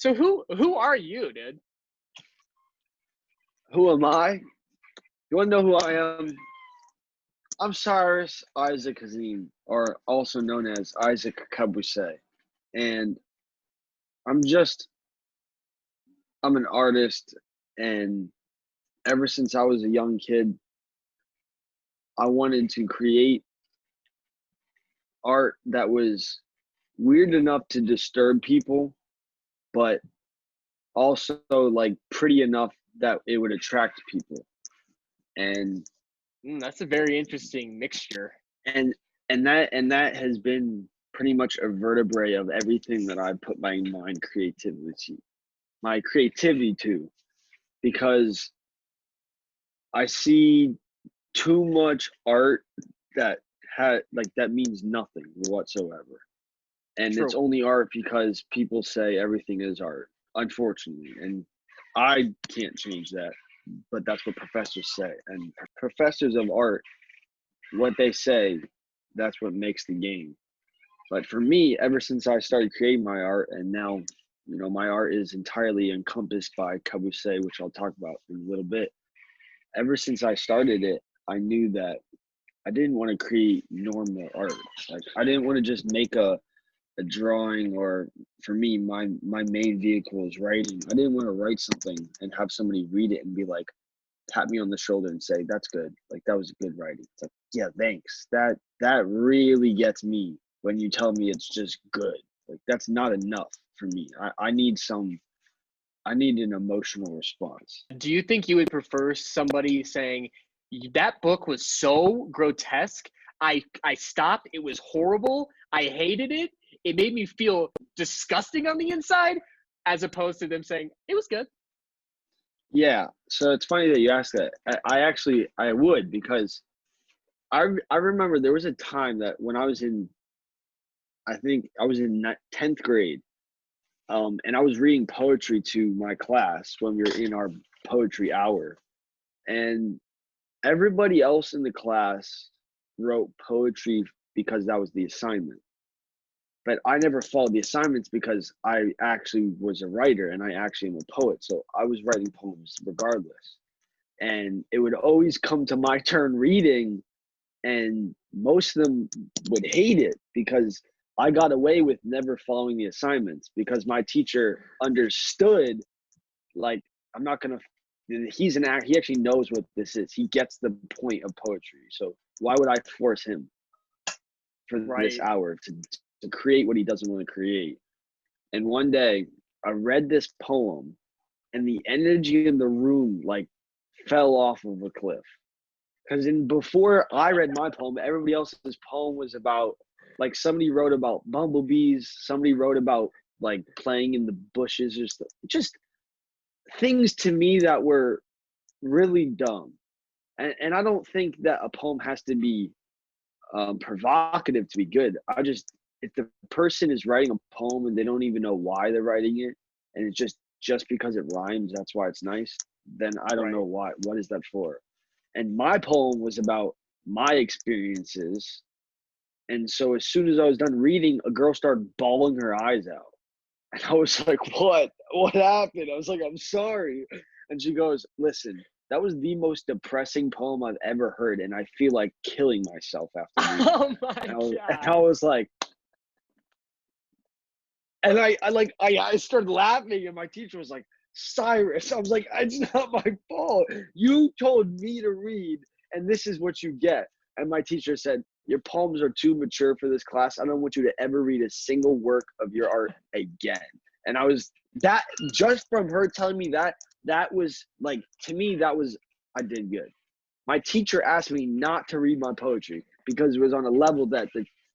So who are you, dude? Who am I? You want to know who I am? I'm Cyrus Isaac Hazim, or also known as Isaac Cabossé. And I'm just, I'm an artist. And ever since I was a young kid, I wanted to create art that was weird enough to disturb people, but also like pretty enough that it would attract people. And That's a very interesting mixture. and and that has been pretty much a vertebrae of everything that I put my creativity to, because I see too much art that that means nothing whatsoever, and True. it's only art because people say everything is art, unfortunately, and I can't change that, but that's what professors say, and professors of art, what they say, that's what makes the game. But for me, ever since I started creating my art, and now, my art is entirely encompassed by Cabossé, which I'll talk about in a little bit. Ever since I started it, I knew that I didn't want to create normal art. Like, I didn't want to just make a drawing, or for me, my main vehicle is writing. I didn't want to write something and have somebody read it and be like, tap me on the shoulder and say, that's good. Like, that was good writing. It's like, yeah, thanks. That really gets me when you tell me it's just good. Like, that's not enough for me. I need an emotional response. Do you think you would prefer somebody saying that book was so grotesque? I stopped. It was horrible. I hated it. It made me feel disgusting on the inside, as opposed to them saying it was good. Yeah. So it's funny that you asked that. I would, because I remember there was a time that when I think I was in 10th grade, and I was reading poetry to my class when we were in our poetry hour, and everybody else in the class wrote poetry because that was the assignment. But I never followed the assignments because I actually was a writer and I actually am a poet. So I was writing poems regardless. And it would always come to my turn reading, and most of them would hate it because I got away with never following the assignments, because my teacher understood, like, I'm not gonna. He actually knows what this is. He gets the point of poetry. So why would I force him for this Right. hour to create what he doesn't want to create? And one day I read this poem, and the energy in the room like fell off of a cliff. Because before I read my poem, everybody else's poem was about, like, somebody wrote about bumblebees, somebody wrote about like playing in the bushes, just things to me that were really dumb. And I don't think that a poem has to be provocative to be good. If the person is writing a poem and they don't even know why they're writing it, and it's just because it rhymes, that's why it's nice, then I don't Right. know why. What is that for? And my poem was about my experiences. And so as soon as I was done reading, a girl started bawling her eyes out. And I was like, what? What happened? I was like, I'm sorry. And she goes, listen, that was the most depressing poem I've ever heard, and I feel like killing myself after reading it. Oh my And god. I was like, and I started laughing, and my teacher was like, Cyrus. I was like, it's not my fault. You told me to read, and this is what you get. And my teacher said, your poems are too mature for this class. I don't want you to ever read a single work of your art again. And that, just from her telling me that was like, to me, I did good. My teacher asked me not to read my poetry because it was on a level that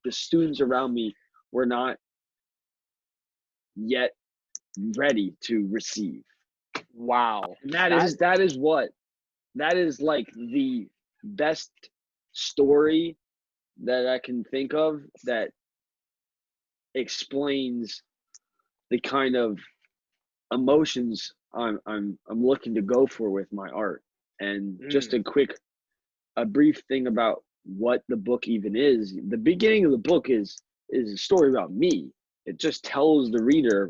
the students around me were not yet ready to receive. Wow. And that is like the best story that I can think of that explains the kind of emotions I'm looking to go for with my art. And just a brief thing about what the book even is. The beginning of the book is a story about me. It just tells the reader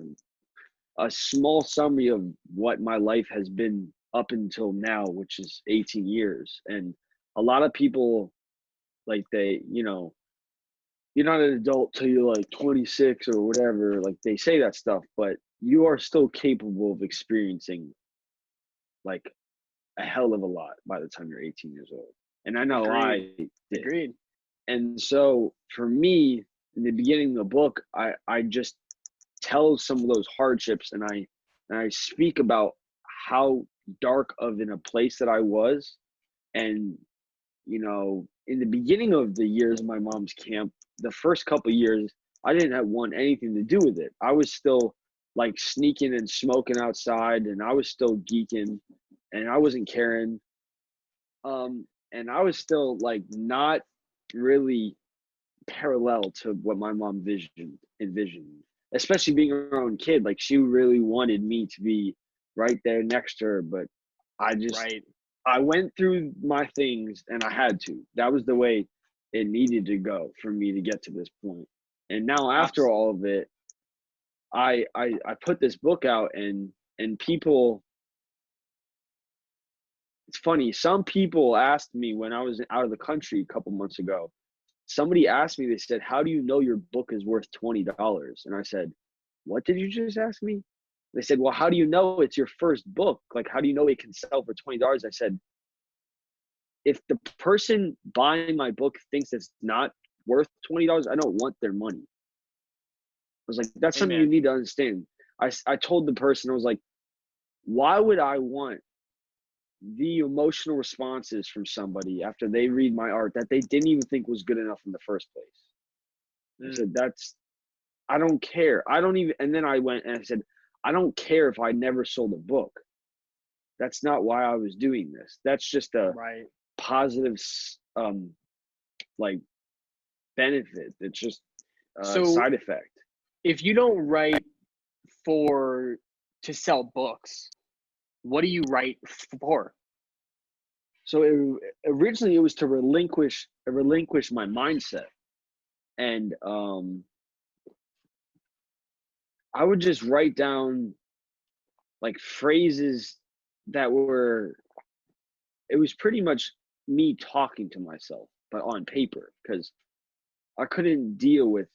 a small summary of what my life has been up until now, which is 18 years. And a lot of people, like, they, you're not an adult till you're like 26 or whatever. Like, they say that stuff, but you are still capable of experiencing like a hell of a lot by the time you're 18 years old. And I know Agreed. I did. Agreed. And so for me, in the beginning of the book, I just tell some of those hardships, and I speak about how dark of in a place that I was. And in the beginning of the years of my mom's camp, the first couple of years, I didn't want anything to do with it. I was still like sneaking and smoking outside, and I was still geeking, and I wasn't caring. And I was still like not really parallel to what my mom envisioned, especially being her own kid. Like, she really wanted me to be right there next to her, but I just Right. I went through my things, and I had to. That was the way it needed to go for me to get to this point. And now, after all of it, I put this book out, and people. It's funny. Some people asked me when I was out of the country a couple months ago. Somebody asked me. They said, "How do you know your book is worth $20?" And I said, "What did you just ask me?" They said, "Well, how do you know it's your first book? Like, how do you know it can sell for $20?" I said, if the person buying my book thinks it's not worth $20, I don't want their money. I was like, that's something you Amen. need to understand. I told the person, I was like, why would I want the emotional responses from somebody after they read my art that they didn't even think was good enough in the first place? I said, I don't care. I don't even, and then I went and I said, I don't care if I never sold a book. That's not why I was doing this. That's just a Right. positive like benefit. It's just a So side effect. if you don't write to sell books, what do you write for? So originally it was to relinquish my mindset, and I would just write down like phrases that were. It was pretty much me talking to myself, but on paper, because I couldn't deal with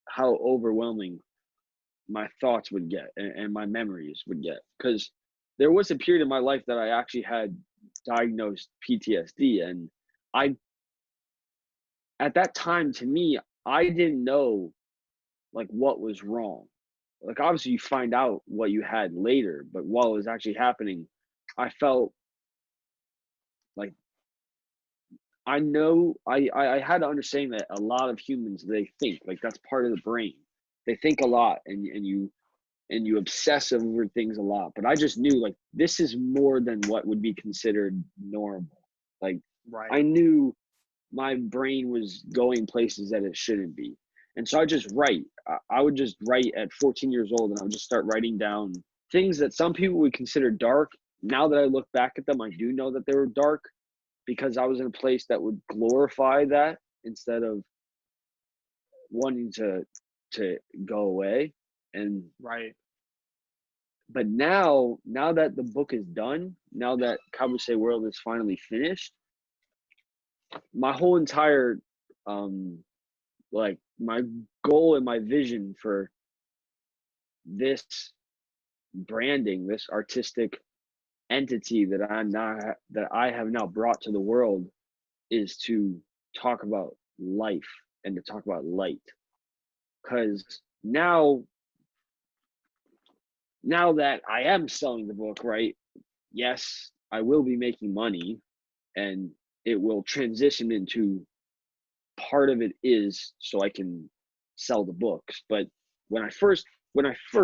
how overwhelming my thoughts would get, and my memories would get, because there was a period in my life that I actually had diagnosed PTSD, and I at that time, to me, I didn't know like what was wrong. Like, obviously you find out what you had later, but while it was actually happening, I felt like I know I had to understand that a lot of humans, they think like that's part of the brain. They think a lot, and you obsess over things a lot. But I just knew like this is more than what would be considered normal. Like, I Right. knew my brain was going places that it shouldn't be. And so I just write. I would just write at 14 years old, and I would just start writing down things that some people would consider dark. Now that I look back at them, I do know that they were dark, because I was in a place that would glorify that instead of wanting to go away. And Right. but now that the book is done, now that Cabossé World is finally finished, my whole entire like my goal and my vision for this branding, this artistic entity that I have now brought to the world, is to talk about life and to talk about light. Because now that I am selling the book, right? Yes, I will be making money, and it will transition into, part of it is so I can sell the books. But when I first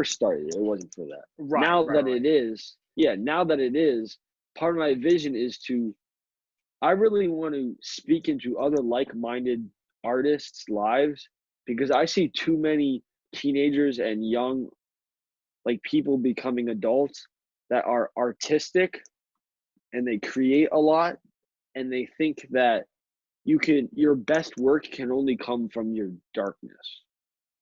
started, it wasn't for that. Right. Now Right. that Right. it is, yeah, now that it is, part of my vision is to, I really want to speak into other like-minded artists' lives, because I see too many teenagers and young, like, people becoming adults that are artistic, and they create a lot, and they think that your best work can only come from your darkness.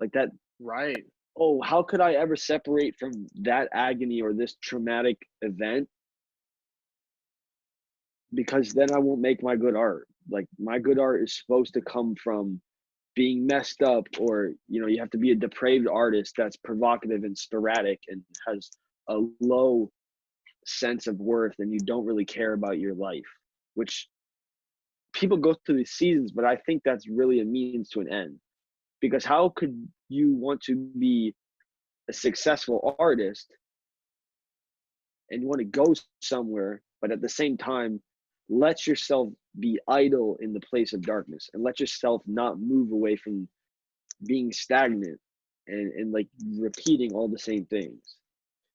Like that, Right. oh, how could I ever separate from that agony or this traumatic event? Because then I won't make my good art. Like, my good art is supposed to come from being messed up, or, you know, you have to be a depraved artist that's provocative and sporadic and has a low sense of worth, and you don't really care about your life, which people go through these seasons, but I think that's really a means to an end. Because how could you want to be a successful artist and you want to go somewhere, but at the same time let yourself be idle in the place of darkness, and let yourself not move away from being stagnant and like repeating all the same things?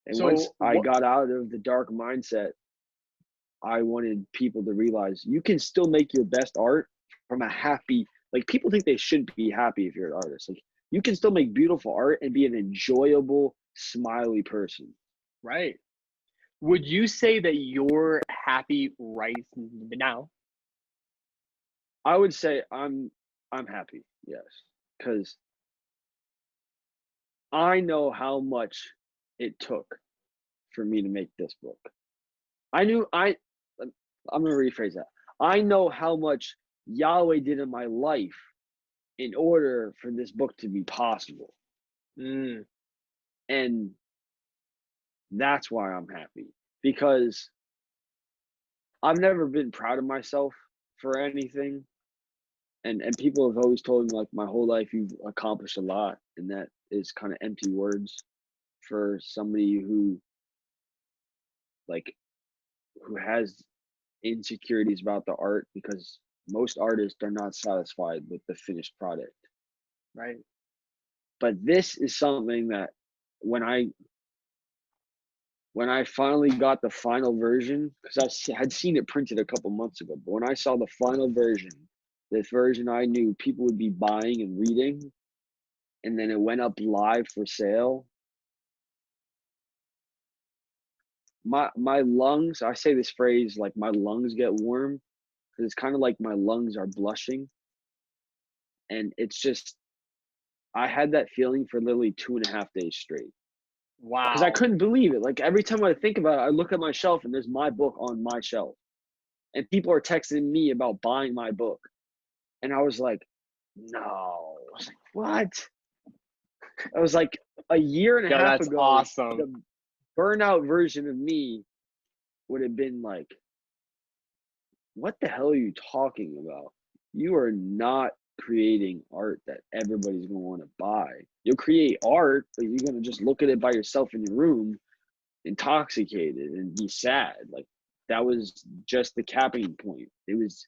And So once I what? got out of the dark mindset, I wanted people to realize you can still make your best art from a happy, like, people think they should be happy if you're an artist. Like, you can still make beautiful art and be an enjoyable, smiley person. Right. Would you say that you're happy right now? I would say I'm happy, yes, because I know how much it took for me to make this book. I knew I'm gonna rephrase that. I know how much Yahweh did in my life in order for this book to be possible. Mm, And that's why I'm happy, because I've never been proud of myself for anything. And people have always told me, like, my whole life you've accomplished a lot, and that is kind of empty words for somebody who, like, who has insecurities about the art, because most artists are not satisfied with the finished product. right. But this is something that when I finally got the final version, because I had seen it printed a couple months ago, but when I saw the final version, this version I knew people would be buying and reading, and then it went up live for sale. My lungs, I say this phrase, like, my lungs get warm, because it's kind of like my lungs are blushing. And it's just, I had that feeling for literally 2.5 days straight, because I Wow. couldn't believe it. Like, every time I think about it, I look at my shelf and there's my book on my shelf, and people are texting me about buying my book. And I was like, no. I was like, what? I was like, a year and a Yo, half that's ago, awesome. the burnout version of me would have been like, what the hell are you talking about? You are not creating art that everybody's going to want to buy. You'll create art, but you're going to just look at it by yourself in your room, intoxicated, and be sad. Like, that was just the capping point. It was,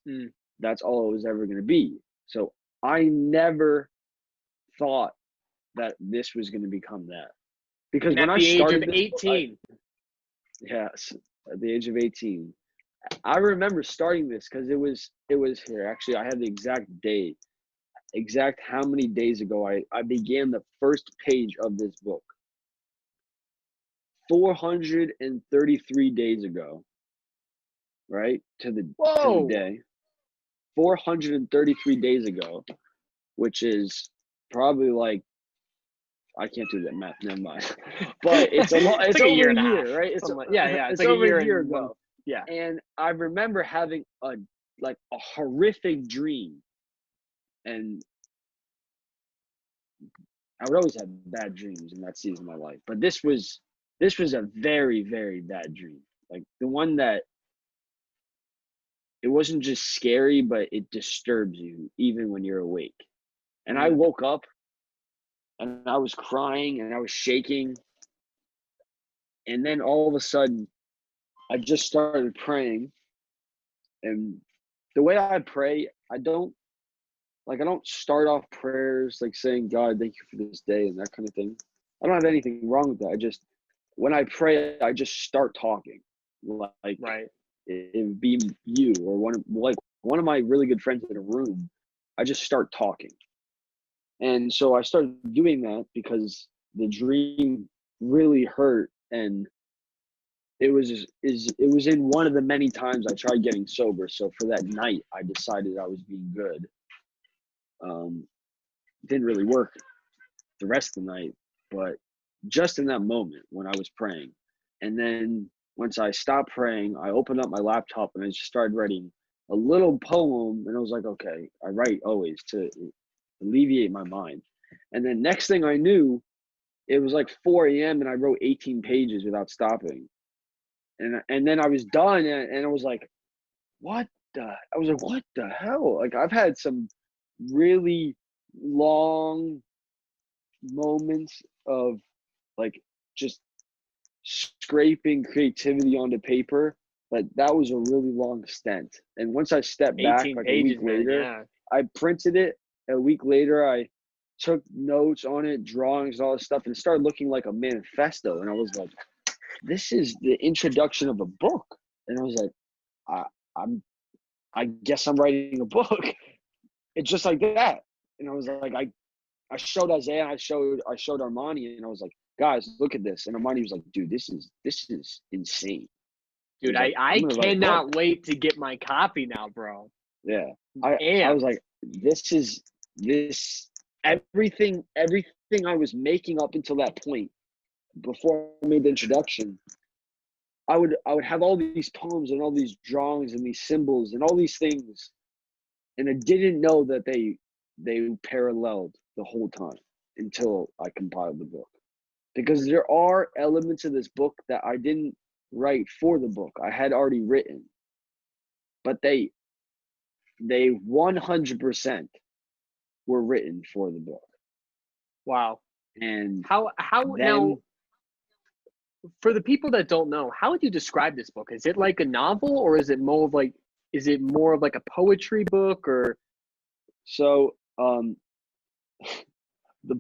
that's all it was ever going to be. So I never thought that this was going to become that. Because And when at I the age of started this book, 18. yes, at the age of 18, I remember starting this because it was here. Actually, I have the exact date, exact how many days ago I began the first page of this book. 433 days ago, right? To the Whoa. day. 433 days ago, which is probably like, I can't do that math, never mind. But it's a lot. It's like a over year a and a half. year, right? Yeah. It's It's like a over year a year and one. ago. Yeah. And I remember having a horrific dream, and I would always have bad dreams in that season of my life. But this was a very, very bad dream. Like, the one that, it wasn't just scary, but it disturbs you even when you're awake. And I woke up and I was crying and I was shaking. And then all of a sudden, I just started praying. And the way I pray, I don't start off prayers like saying, God, thank you for this day and that kind of thing. I don't have anything wrong with that. I just, when I pray, I just start talking. Like, Right. it would be you or one of my really good friends in a room. I just start talking. And so I started doing that because the dream really hurt, and it was in one of the many times I tried getting sober. So for that night, I decided I was being good. Didn't really work the rest of the night. but just in that moment when I was praying. And then once I stopped praying, I opened up my laptop and I just started writing a little poem. And I was like, okay, I write always to alleviate my mind. And then next thing I knew, it was like 4 a.m. and I wrote 18 pages without stopping. And then I was done, and I was like, what what the hell? Like, I've had some really long moments of like just scraping creativity onto paper, but that was a really long stint. And once I stepped back 18 like a pages, week man. later, Yeah. I printed it. A week later, I took notes on it, drawings, all this stuff, and it started looking like a manifesto. And I was like, this is the introduction of a book. And I was like, I guess I'm writing a book. It's just like that. And I was like, I showed Isaiah, I showed Armani, and I was like, guys, look at this. And Armani was like, dude, this is insane. Dude, Like, I cannot wait to get my copy now, bro. Yeah. I was like, this everything I was making up until that point, before I made the introduction, I would have all these poems and all these drawings and these symbols and all these things, and I didn't know that they paralleled the whole time until I compiled the book. Because there are elements of this book that I didn't write for the book. I had already written. But they 100% were written for the book. Wow. And how then, now, for the people that don't know, how would you describe this book? Is it like a novel, or is it more of like a poetry book? Or so the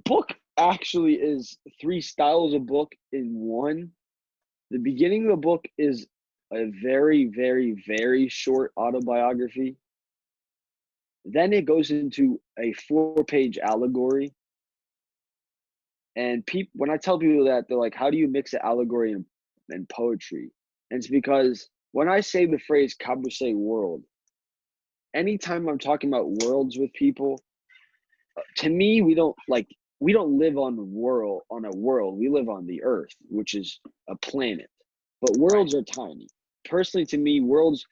book actually is 3 styles of book in one. The beginning of the book is a very, very, very short autobiography. Then it goes into a 4-page allegory. And when I tell people that, they're like, how do you mix an allegory and poetry? And it's because when I say the phrase Cabossé world, anytime I'm talking about worlds with people, to me, we don't live on a world. We live on the earth, which is a planet. But worlds are tiny. Personally, to me, worlds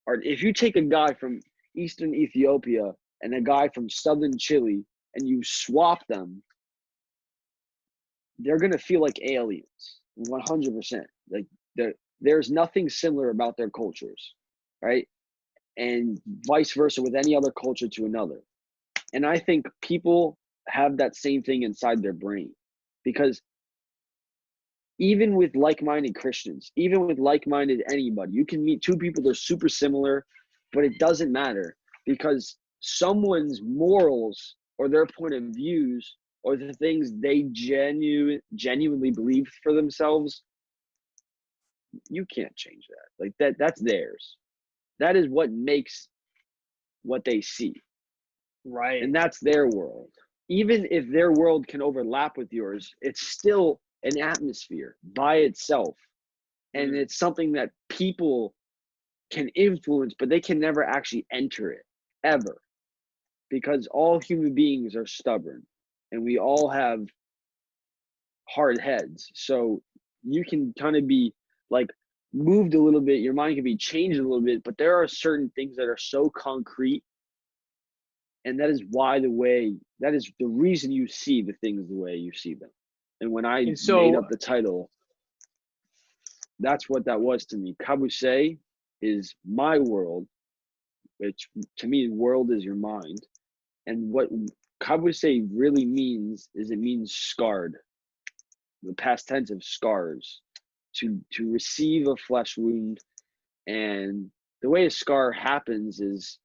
are, if you take a guy from Eastern Ethiopia and a guy from Southern Chile and you swap them, they're going to feel like aliens, 100%. Like, there's nothing similar about their cultures, right? And vice versa with any other culture to another. And I think people have that same thing inside their brain, because even with like-minded Christians, even with like-minded anybody, you can meet 2 people that are super similar, but it doesn't matter, because someone's morals or their point of views or the things they genuinely believe for themselves, you can't change that. Like, that's theirs. That is what makes what they see. right. And that's their world. Even if their world can overlap with yours, it's still an atmosphere by itself. And it's something that people can influence, but they can never actually enter it, ever. Because all human beings are stubborn and we all have hard heads. So you can kind of be like moved a little bit, your mind can be changed a little bit, but there are certain things that are so concrete. And that is the reason you see the things the way you see them. And when I made up the title, that's what that was to me. Cabossé is my world, which to me, world is your mind. And what Cabossé really means is, it means scarred. The past tense of scars, to receive a flesh wound. And the way a scar happens is,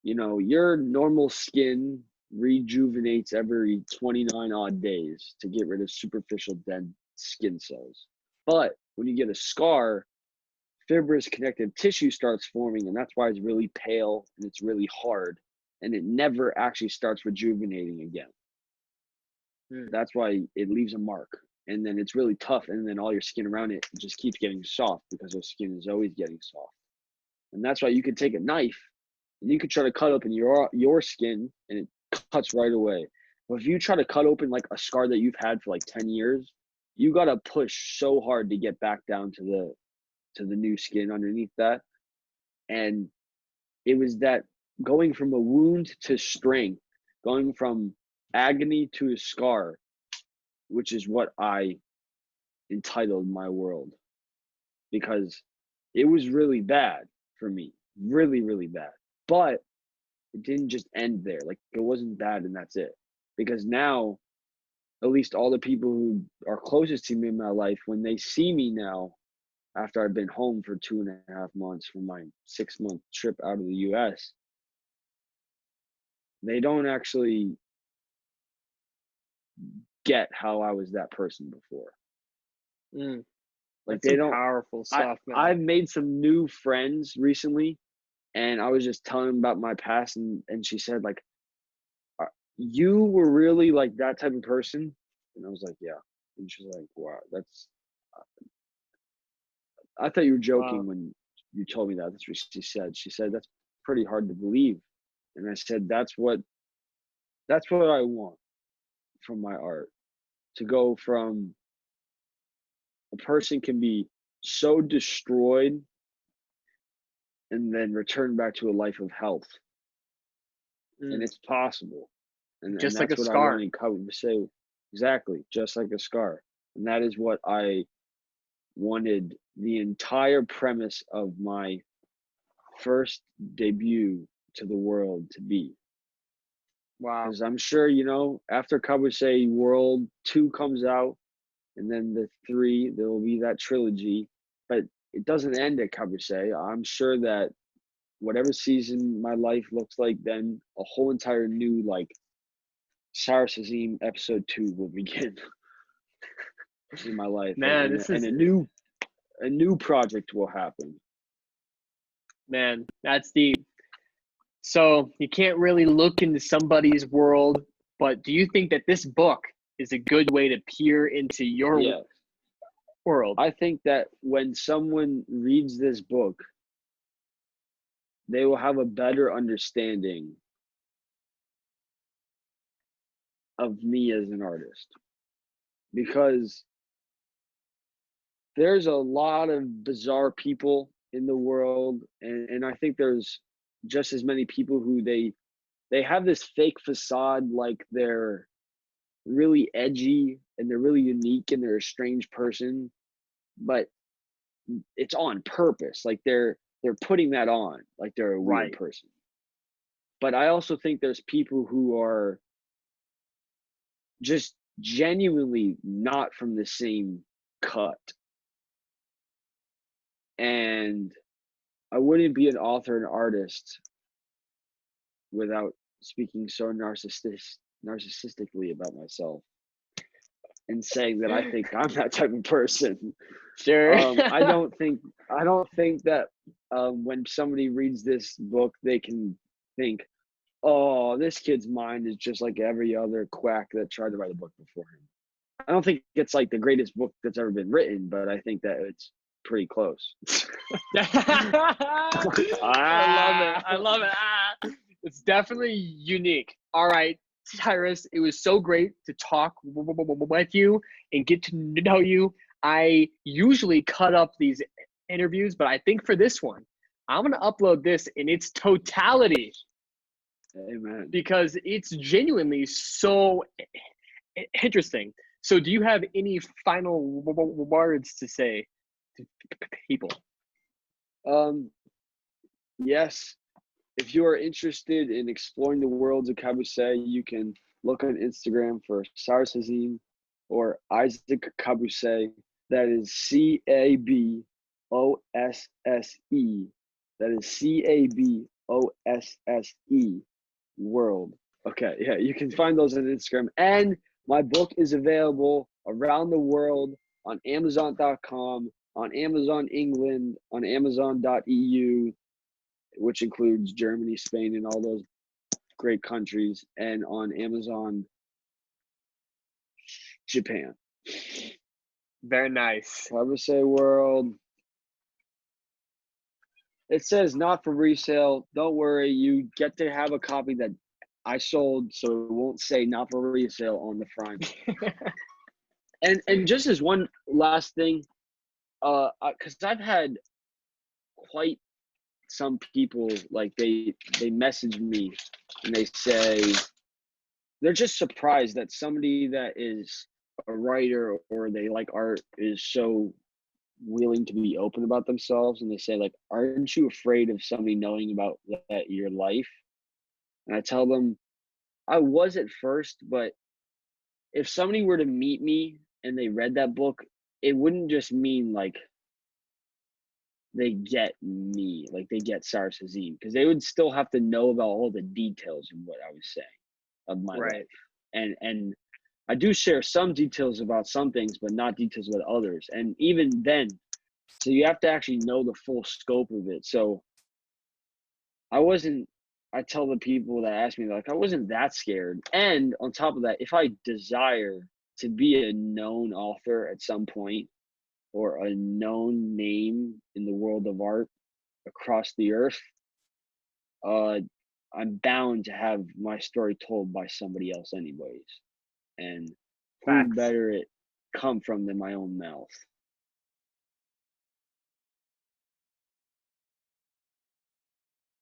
your normal skin rejuvenates every 29 odd days to get rid of superficial dead skin cells. But when you get a scar, fibrous connective tissue starts forming, and that's why it's really pale and it's really hard, and it never actually starts rejuvenating again. That's why it leaves a mark, and then it's really tough, and then all your skin around it just keeps getting soft, because your skin is always getting soft. And that's why you could take a knife and you could try to cut open your skin and it cuts right away. But if you try to cut open like a scar that you've had for like 10 years, you gotta push so hard to get back down to the new skin underneath that. And it was that going from a wound to strength, going from agony to a scar, which is what I entitled my world, because it was really bad for me, really, really bad. But it didn't just end there. Like, it wasn't bad and that's it. Because now, at least all the people who are closest to me in my life, when they see me now, after I've been home for 2.5 months from my 6-month trip out of the US, they don't actually get how I was that person before. Like, That's some powerful stuff, man. I've made some new friends recently, and I was just telling them about my past, and she said, like, you were really like that type of person? And I was like, yeah. And she's like, wow, that's, I thought you were joking when you told me that. That's what she said. She said, that's pretty hard to believe. And I said, that's what I want from my art. To go from a person can be so destroyed and then return back to a life of health. And it's possible. And just that's like a what scar. I wanted Cabossé. Exactly, just like a scar. And that is what I wanted the entire premise of my first debut to the world to be. Wow. Because I'm sure, you know, after Cabossé World 2 comes out, and then the 3, there will be that trilogy. But it doesn't end at Cabossé. I'm sure that whatever season my life looks like, then a whole entire new, like, Cyrus Hazim episode 2 will begin in my life. Man, and a new project will happen. Man, that's deep. So you can't really look into somebody's world, but do you think that this book is a good way to peer into your world? I think that when someone reads this book, they will have a better understanding of me as an artist. Because there's a lot of bizarre people in the world, and I think there's just as many people who they have this fake facade, like they're really edgy and they're really unique and they're a strange person, but it's on purpose. Like they're putting that on, like they're a weird person. But I also think there's people who are just genuinely not from the same cut. And I wouldn't be an author and artist without speaking so narcissistically about myself and saying that I think I'm that type of person. Sure. I don't think that when somebody reads this book, they can think, oh, this kid's mind is just like every other quack that tried to write a book before him. I don't think it's like the greatest book that's ever been written, but I think that it's pretty close. I love it. It's definitely unique. All right, Cyrus, it was so great to talk with you and get to know you. I usually cut up these interviews, but I think for this one, I'm going to upload this in its totality. Amen. Because it's genuinely so interesting. So do you have any final words to say to people? Yes. If you are interested in exploring the worlds of Cabossé, you can look on Instagram for Cyrus Hazim or Isaac Cabossé. That is Cabosse. That is Cabosse world. Okay, yeah, you can find those on Instagram. And my book is available around the world on Amazon.com, on Amazon England, on Amazon.eu, which includes Germany, Spain, and all those great countries, and on Amazon Japan. Very nice. Cabossé World. It says not for resale. Don't worry, you get to have a copy that I sold, so it won't say not for resale on the front. And just as one last thing, because I've had quite some people, like, they message me and they say they're just surprised that somebody that is a writer or they like art is so willing to be open about themselves, and they say, like, aren't you afraid of somebody knowing about that your life? And I tell them I was at first, but if somebody were to meet me and they read that book, it wouldn't just mean like they get me, like they get Cyrus Hazim, because they would still have to know about all the details of what I was saying of my Right. life. And I do share some details about some things, but not details about others. And even then, so you have to actually know the full scope of it. So I tell the people that ask me, like, I wasn't that scared. And on top of that, if I desire to be a known author at some point or a known name in the world of art across the earth, uh, I'm bound to have my story told by somebody else anyways. And who Facts. better it come from than my own mouth?